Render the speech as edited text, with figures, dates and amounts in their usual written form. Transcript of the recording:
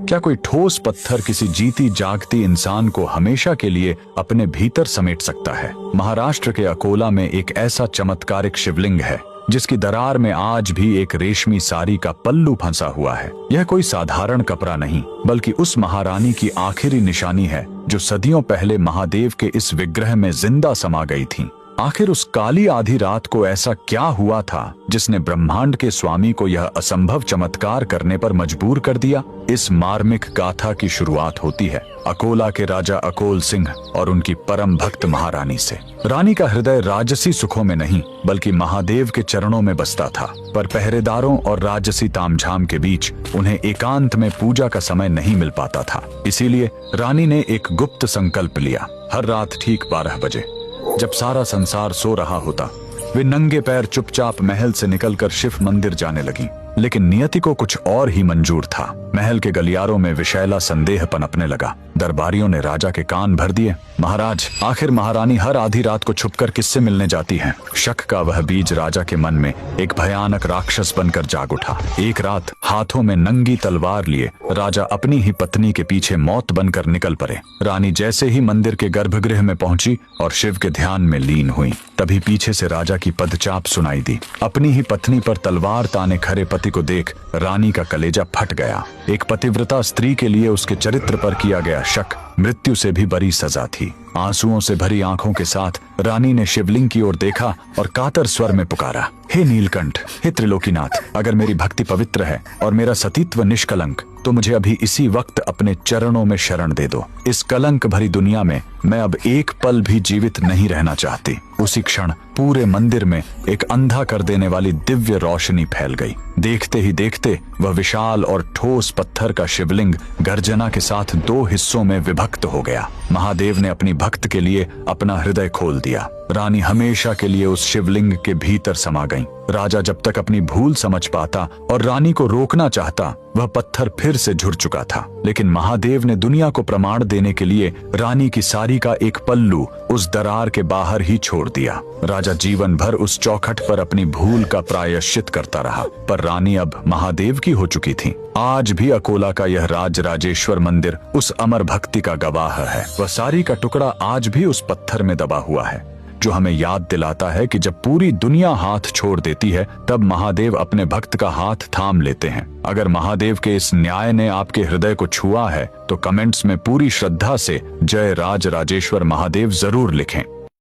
क्या कोई ठोस पत्थर किसी जीती जागती इंसान को हमेशा के लिए अपने भीतर समेट सकता है? महाराष्ट्र के अकोला में एक ऐसा चमत्कारिक शिवलिंग है जिसकी दरार में आज भी एक रेशमी साड़ी का पल्लू फंसा हुआ है। यह कोई साधारण कपड़ा नहीं, बल्कि उस महारानी की आखिरी निशानी है जो सदियों पहले महादेव के इस विग्रह में जिंदा समा गई थी। आखिर उस काली आधी रात को ऐसा क्या हुआ था जिसने ब्रह्मांड के स्वामी को यह असंभव चमत्कार करने पर मजबूर कर दिया? इस मार्मिक गाथा की शुरुआत होती है अकोला के राजा अकोल सिंह और उनकी परम भक्त महारानी से। रानी का हृदय राजसी सुखों में नहीं बल्कि महादेव के चरणों में बसता था, पर पहरेदारों और राजसी तामझाम के बीच उन्हें एकांत में पूजा का समय नहीं मिल पाता था। इसीलिए रानी ने एक गुप्त संकल्प लिया। हर रात ठीक 12 बजे, जब सारा संसार सो रहा होता, वे नंगे पैर चुपचाप महल से निकलकर शिव मंदिर जाने लगी। लेकिन नियति को कुछ और ही मंजूर था। महल के गलियारों में विषैला संदेह पनपने लगा। दरबारियों ने राजा के कान भर दिए। महाराज, आखिर महारानी हर आधी रात को छुपकर किससे मिलने जाती हैं? शक का वह बीज राजा के मन में एक भयानक राक्षस बनकर जाग उठा। एक रात हाथों में नंगी तलवार लिए राजा अपनी ही पत्नी के पीछे मौत बनकर निकल पड़े। रानी जैसे ही मंदिर के गर्भगृह में पहुंची और शिव के ध्यान में लीन हुई, तभी पीछे से राजा की पदचाप सुनाई दी। अपनी ही पत्नी पर तलवार ताने खड़े पति को देख रानी का कलेजा फट गया। एक पतिव्रता स्त्री के लिए उसके चरित्र पर किया गया शक मृत्यु से भी बड़ी सजा थी। आंसुओं से भरी आंखों के साथ रानी ने शिवलिंग की ओर देखा और कातर स्वर में पुकारा, हे नीलकंठ, हे त्रिलोकीनाथ, अगर मेरी भक्ति पवित्र है और मेरा सतीत्व निष्कलंक, तो मुझे अभी इसी वक्त अपने चरणों में शरण दे दो। इस कलंक भरी दुनिया में मैं अब एक पल भी जीवित नहीं रहना चाहती। उसी क्षण पूरे मंदिर में एक अंधा कर देने वाली दिव्य रोशनी फैल गई। देखते ही देखते वह विशाल और ठोस पत्थर का शिवलिंग गर्जना के साथ 2 हिस्सों में विभक्त हो गया। महादेव ने अपनी भक्त के लिए अपना हृदय खोल दिया। रानी हमेशा के लिए उस शिवलिंग के भीतर समा गईं। राजा जब तक अपनी भूल समझ पाता और रानी को रोकना चाहता, वह पत्थर फिर से झुर चुका था। लेकिन महादेव ने दुनिया को प्रमाण देने के लिए रानी की साड़ी का एक पल्लू उस दरार के बाहर ही छोड़ दिया। राजा जीवन भर उस चौखट पर अपनी भूल का प्रायश्चित करता रहा, पर रानी अब महादेव की हो चुकी थी। आज भी अकोला का यह राजराजेश्वर मंदिर उस अमर भक्ति का गवाह है। वह साड़ी का टुकड़ा आज भी उस पत्थर में दबा हुआ है, जो हमें याद दिलाता है कि जब पूरी दुनिया हाथ छोड़ देती है, तब महादेव अपने भक्त का हाथ थाम लेते हैं। अगर महादेव के इस न्याय ने आपके हृदय को छुआ है, तो कमेंट्स में पूरी श्रद्धा से जय राजराजेश्वर महादेव जरूर लिखें।